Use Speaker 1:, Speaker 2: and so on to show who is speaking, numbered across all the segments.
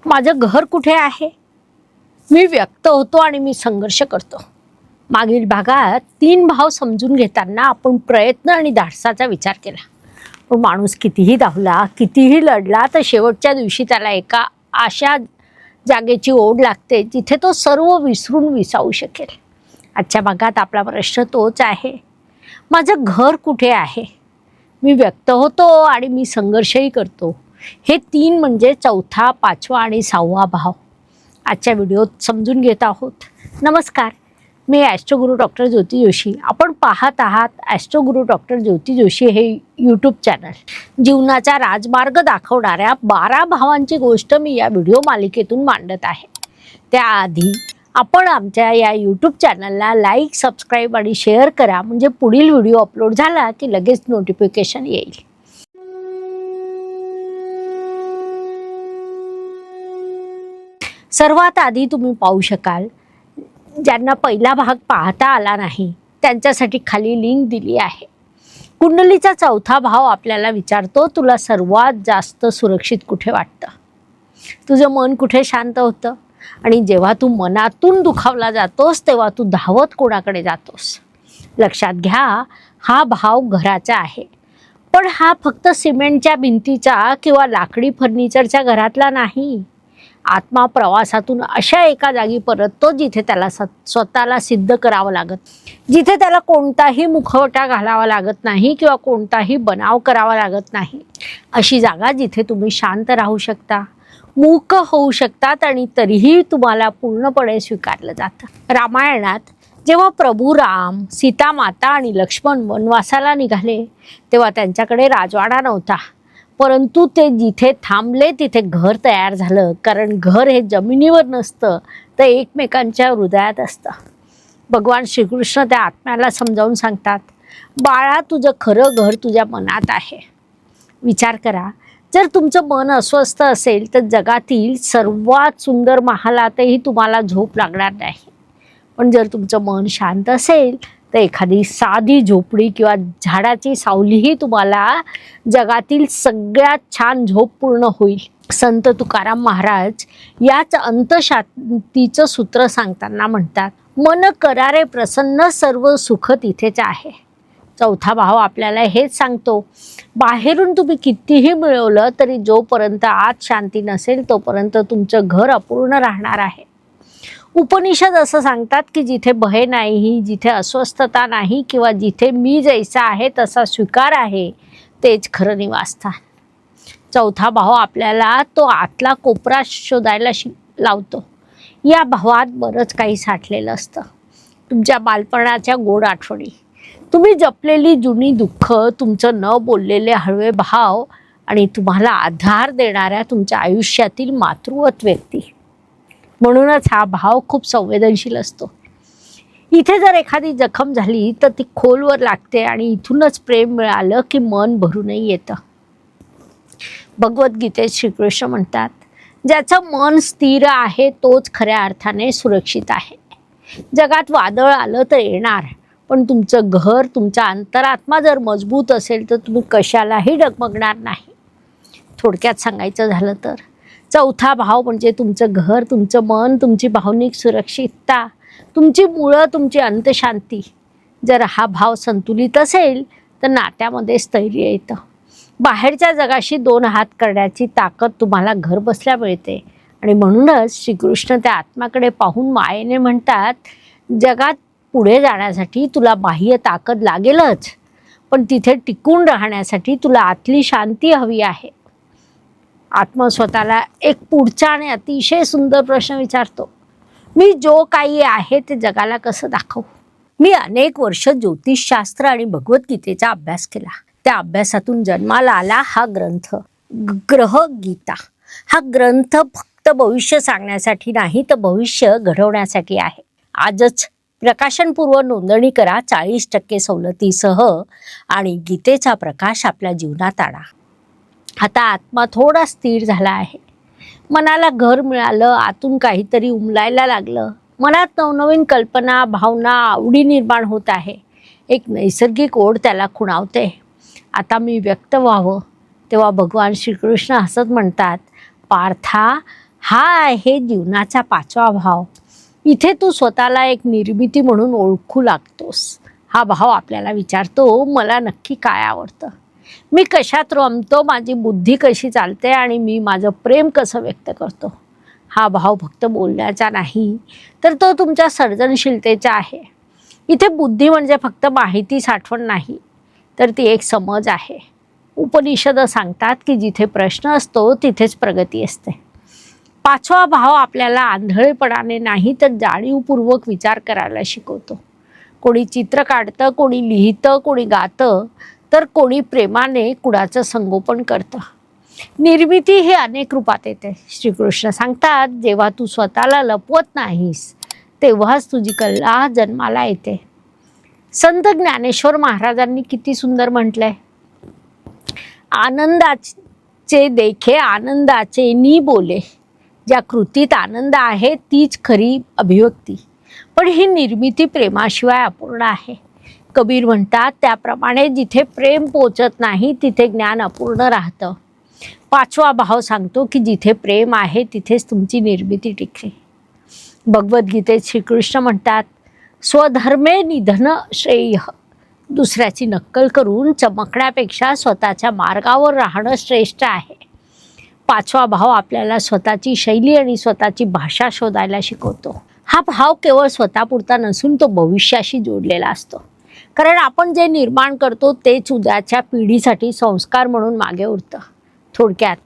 Speaker 1: माझं घर कुठे आहे? मी व्यक्त होतो आणि मी संघर्ष करतो. मागील भागात 3 भाव समजून घेताना आपण प्रयत्न आणि धाडसाचा विचार केला. पण माणूस कितीही धावला, कितीही लढला, तर शेवटच्या दिवशी त्याला एका अशा जागेची ओढ लागते जिथे तो सर्व विसरून विसावू शकेल. आजच्या भागात आपला प्रश्न तोच आहे. माझं घर कुठे आहे? मी व्यक्त होतो आणि मी संघर्षही करतो. हे 3 म्हणजे चौथा, 5वा आणि 6वा भाव आजच्या व्हिडिओत समजून घेत आहोत. नमस्कार, मी ॲस्ट्रोगुरू डॉक्टर ज्योती जोशी. आपण पाहत आहात ॲस्ट्रोगुरू डॉक्टर ज्योती जोशी हे यूट्यूब चॅनल. जीवनाचा राजमार्ग दाखवणाऱ्या 12 भावांची गोष्ट मी या व्हिडिओ मालिकेतून मांडत आहे. त्याआधी आपण आमच्या या यूट्यूब चॅनलला लाईक, सबस्क्राईब आणि शेअर करा, म्हणजे पुढील व्हिडिओ अपलोड झाला की लगेच नोटिफिकेशन येईल. सर्वात आधी तुम्ही पाहू शकाल, ज्यांना पहिला भाग पाहता आला नाही त्यांच्यासाठी खाली लिंक दिली आहे. कुंडलीचा चौथा भाव आपल्याला विचारतो, तुला सर्वात जास्त सुरक्षित कुठे वाटतं? तुझं मन कुठे शांत होतं? आणि जेव्हा तू मनातून दुखावला जातोस तेव्हा तू धावत कोणाकडे जातोस? लक्षात घ्या, हा भाव घराचा आहे, पण हा फक्त सिमेंटच्या भिंतीचा किंवा लाकडी फर्निचरच्या घरातला नाही. आत्मा प्रवासातून अशा एका जागी परततो जिथे त्याला स्वतःला सिद्ध करावं लागत, जिथे त्याला कोणताही मुखवटा घालावा लागत नाही किंवा कोणताही बनाव करावा लागत नाही. अशी जागा जिथे तुम्ही शांत राहू शकता, मूक होऊ शकतात आणि तरीही तुम्हाला पूर्णपणे स्वीकारलं जातं. रामायणात जेव्हा प्रभू राम, सीता माता आणि लक्ष्मण वनवासाला निघाले तेव्हा त्यांच्याकडे राजवाडा नव्हता, परंतु ते जिथे थांबले तिथे घर तयार झालं. कारण घर हे जमिनीवर नसतं, तर एकमेकांच्या हृदयात असतं. भगवान श्रीकृष्ण त्या आत्म्याला समजावून सांगतात, बाळा, तुझं खरं घर तुझ्या मनात आहे. विचार करा, जर तुमचं मन अस्वस्थ असेल तर जगातील सर्वात सुंदर महालातही तुम्हाला झोप लागणार नाही. पण जर तुमचं मन शांत असेल तर एखादी साधी झोपडी किंवा झाडाची सावलीही तुम्हाला जगातील सगळ्यात छान झोप पूर्ण होईल. संत तुकाराम महाराज याच अंतशांतीचं सूत्र सांगताना म्हणतात, मन करारे प्रसन्न, सर्व सुख तिथेच आहे. चौथा भाव आपल्याला हेच सांगतो, बाहेरून तुम्ही कितीही मिळवलं तरी जोपर्यंत आत शांती नसेल तोपर्यंत तुमचं घर अपूर्ण राहणार आहे. उपनिषद असं सांगतात की जिथे भय नाही, जिथे अस्वस्थता नाही किंवा जिथे मी जैसा आहे तसा स्वीकार आहे, तेच खरं निवासस्थान. चौथा भाव आपल्याला तो आतला कोपरा शोधायला लावतो. या भावात बरंच काही साठलेलं असतं. तुमच्या बालपणाच्या गोड आठवणी, तुम्ही जपलेली जुनी दुःख, तुमचं न बोललेले हळवे भाव आणि तुम्हाला आधार देणाऱ्या तुमच्या आयुष्यातील मातृवत व्यक्ती. म्हणूनच हा भाव खूप संवेदनशील असतो. इथे जर एखादी जखम झाली तर ती खोलवर लागते आणि इथूनच प्रेम मिळालं की मन भरूनही येतं. भगवद्गीतेत श्रीकृष्ण म्हणतात, ज्याचं मन स्थिर आहे तोच खऱ्या अर्थाने सुरक्षित आहे. जगात वादळ आलं तर येणार, पण तुमचं घर, तुमचा अंतरात्मा जर मजबूत असेल तर तुम्ही कशालाही डगमगणार नाही. थोडक्यात सांगायचं झालं तर चौथा भाव म्हणजे तुमचं घर, तुमचं मन, तुमची भावनिक सुरक्षितता, तुमची मुळं, तुमची अंतशांती. जर हा भाव संतुलित असेल तर नात्यामध्ये स्थैर्य येतं. बाहेरच्या जगाशी 2 हात करण्याची ताकद तुम्हाला घर बसल्या मिळते. आणि म्हणूनच श्रीकृष्ण त्या आत्म्याकडे पाहून मायेने म्हणतात, जगात पुढे जाण्यासाठी तुला बाह्य ताकद लागेलच, पण तिथे टिकून राहण्यासाठी तुला आतली शांती हवी आहे. आत्मा स्वतःला एक पुढचा आणि अतिशय सुंदर प्रश्न विचारतो, मी जो काही आहे ते जगाला कसं दाखवू? मी अनेक वर्ष ज्योतिषशास्त्र आणि भगवद्गीतेचा अभ्यास केला. त्या अभ्यासातून जन्माला आला हा ग्रंथ, ग्रह गीता. हा ग्रंथ फक्त भविष्य सांगण्यासाठी नाही तर भविष्य घडवण्यासाठी आहे. आजच प्रकाशनपूर्व नोंदणी करा 40% सवलतीसह आणि गीतेचा प्रकाश आपल्या जीवनात आणा. आता आत्मा थोडा स्थिर झाला आहे. मनाला घर मिळालं, आतून काहीतरी उमलायला लागलं. मनात नवनवीन कल्पना, भावना, आवडी निर्माण होत आहे. एक नैसर्गिक ओढ त्याला खुणावते. आता मी व्यक्त व्हावं. तेव्हा भगवान श्रीकृष्ण हसत म्हणतात, पार्था, हा आहे जीवनाचा 5वा भाव. इथे तू स्वतःला एक निर्मिती म्हणून ओळखू लागतोस. हा भाव आपल्याला विचारतो, मला नक्की काय आवडतं, मी कशात रमतो, माझी बुद्धी कशी चालते आणि मी माझं प्रेम कसं व्यक्त करतो. हा भाव फक्त बोलण्याचा नाही, तर तो तुमच्या सर्जनशीलतेचा आहे. इथे बुद्धी म्हणजे फक्त माहिती साठवण नाही, तर ती एक समज आहे. उपनिषद सांगतात की जिथे प्रश्न असतो तिथेच प्रगती असते. 5वा भाव आपल्याला आंधळेपणाने नाही तर जाणीवपूर्वक विचार करायला शिकवतो. कोणी चित्र काढतं, कोणी लिहितं, कोणी गातं, तर कोणी प्रेमाने कुणाचं संगोपन करतं. निर्मिती ही अनेक रूपात येते. श्रीकृष्ण सांगतात, जेव्हा तू स्वतःला लपवत नाहीस तेव्हाच तुझी कला जन्माला येते. संत ज्ञानेश्वर महाराजांनी किती सुंदर म्हटलंय, आनंदाचे देखे आनंदाचे नी बोले. ज्या कृतीत आनंद आहे तीच खरी अभिव्यक्ती, पण ही निर्मिती प्रेमाशिवाय अपूर्ण आहे. कबीर म्हणतात, त्याप्रमाणे जिथे प्रेम पोचत नाही तिथे ज्ञान अपूर्ण राहतं. 5वा भाव सांगतो की जिथे प्रेम आहे तिथेच तुमची निर्मिती टिकते. भगवद्गीतेत श्रीकृष्ण म्हणतात, स्वधर्मे निधन श्रेय. दुसऱ्याची नक्कल करून चमकण्यापेक्षा स्वतःच्या मार्गावर राहणं श्रेष्ठ आहे. 5वा भाव आपल्याला स्वतःची शैली आणि स्वतःची भाषा शोधायला शिकवतो. हा भाव केवळ स्वतःपुरता नसून तो भविष्याशी जोडलेला असतो. कारण आपण जे निर्माण करतो तेच उद्याच्या पिढीसाठी संस्कार म्हणून मागे उरतं. थोडक्यात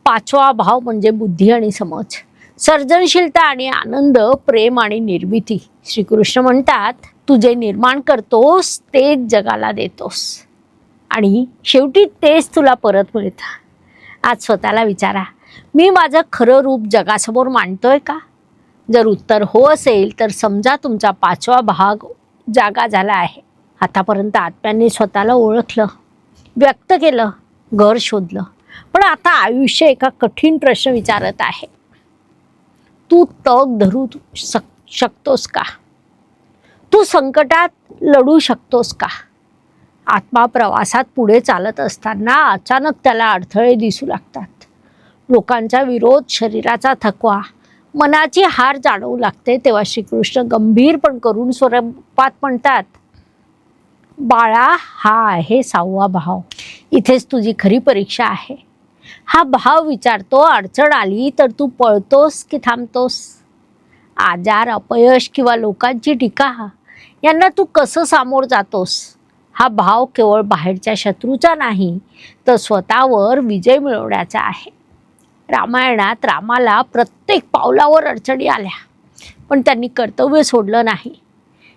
Speaker 1: 5वा भाव म्हणजे बुद्धी आणि समज, सर्जनशीलता आणि आनंद, प्रेम आणि निर्मिती. श्रीकृष्ण म्हणतात, तू जे निर्माण करतोस तेच जगाला देतोस आणि शेवटी तेच तुला परत मिळतं. आज स्वतःला विचारा, मी माझं खरं रूप जगासमोर मांडतोय का? जर उत्तर हो असेल तर समजा तुमचा 5वा भाग जागा झाला आहे. आतापर्यंत आत्म्याने स्वतःला ओळखलं, व्यक्त केलं, घर शोधलं, पण आता आयुष्य एका कठीण प्रश्न विचारत आहे. तू तग धरू शकतोस का? तू संकटात लढू शकतोस का? आत्मा प्रवासात पुढे चालत असताना अचानक त्याला अडथळे दिसू लागतात. लोकांचा विरोध, शरीराचा थकवा, मनाची हार जाणवू लागते. तेव्हा श्रीकृष्ण गंभीर पण करून स्वरूपात म्हणतात, बाळा, हा आहे 6वा भाव. इथेच तुझी खरी परीक्षा आहे. हा भाव विचारतो, अडचण आली तर तू पळतोस की थांबतोस? आजार, अपयश किंवा लोकांची टीका यांना तू कसं सामोर जातोस? हा भाव केवळ बाहेरच्या शत्रूचा नाही, तर स्वतःवर विजय मिळवण्याचा आहे. रामायणात रामाला प्रत्येक पावलावर अडचणी आल्या, पण त्यांनी कर्तव्य सोडलं नाही.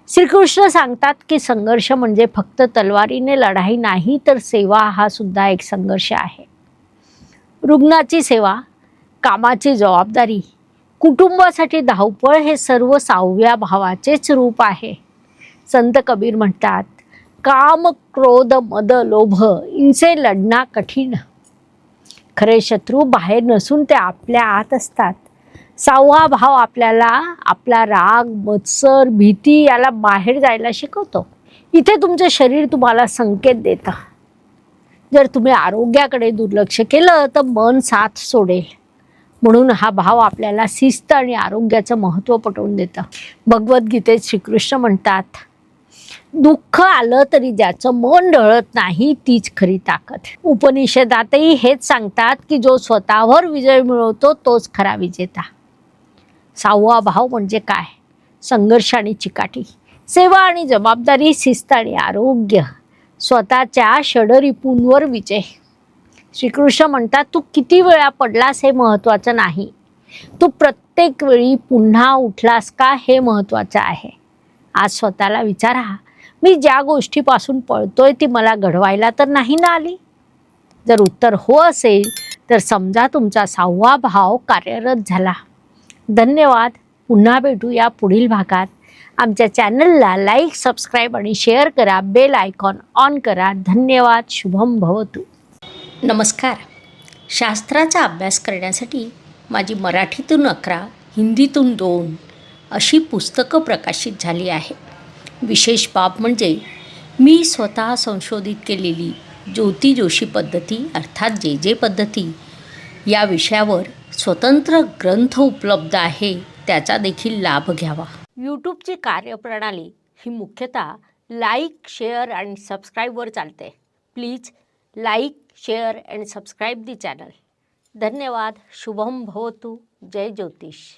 Speaker 1: श्रीकृष्ण सांगतात की संघर्ष म्हणजे फक्त तलवारीने लढाई नाही, तर सेवा हा सुद्धा एक संघर्ष आहे. रुग्णाची सेवा, कामाची जबाबदारी, कुटुंबासाठी धावपळ हे सर्व 6व्या भावाचेच रूप आहे. संत कबीर म्हणतात, काम, क्रोध, मद, लोभ इनसे लढणं कठीण. खरे शत्रू बाहेर नसून ते आपल्या आत असतात. 6वा भाव आपल्याला आपला राग, मत्सर, भीती याला बाहेर जायला शिकवतो. इथे तुमचं शरीर तुम्हाला संकेत देतं. जर तुम्ही आरोग्याकडे दुर्लक्ष केलं तर मन साथ सोडेल. म्हणून हा भाव आपल्याला शिस्त आणि आरोग्याचं महत्त्व पटवून देतं. भगवद्गीतेत श्रीकृष्ण म्हणतात, दुःख आलं तरी ज्याचं मन ढळत नाही तीच खरी ताकद. उपनिषदातही हेच सांगतात की जो स्वतःवर विजय मिळवतो तोच खरा विजेता. 6वा भाव म्हणजे काय? संघर्ष आणि चिकाटी, सेवा आणि जबाबदारी, शिस्त आणि आरोग्य, स्वतःच्या षडरिपूंवर विजय. श्रीकृष्ण म्हणतात, तू किती वेळा पडलास हे महत्त्वाचं नाही, तू प्रत्येक वेळी पुन्हा उठलास का हे महत्त्वाचं आहे. आज स्वतःला विचारा, मी ज्या गोष्टीपासून पळतोय ती मला घडवायला तर नाही ना आली? जर उत्तर हो असेल तर समजा तुमचा 6वा भाव कार्यरत झाला. धन्यवाद. पुन्हा भेटूया पुढील भागात. आमच्या चॅनलला लाईक, सबस्क्राईब आणि शेअर करा. बेल आयकॉन ऑन करा. धन्यवाद. शुभम भवतु. नमस्कार. शास्त्राचा अभ्यास करण्यासाठी माझी मराठीतून 11, हिंदीतून 2 अशी पुस्तकं प्रकाशित झाली आहे. विशेष बाब म्हणजे मी स्वतः संशोधित केलेली ज्योती जोशी पद्धती अर्थात JJ पद्धती या विषयावर स्वतंत्र ग्रंथ उपलब्ध आहे, त्याचा देखील लाभ घ्यावा. यूट्यूबची कार्यप्रणाली ही मुख्यतः लाईक, शेअर आणि सबस्क्राईबवर चालते. Please like, share and subscribe the channel. धन्यवाद. शुभम भवतु. जय ज्योतिष.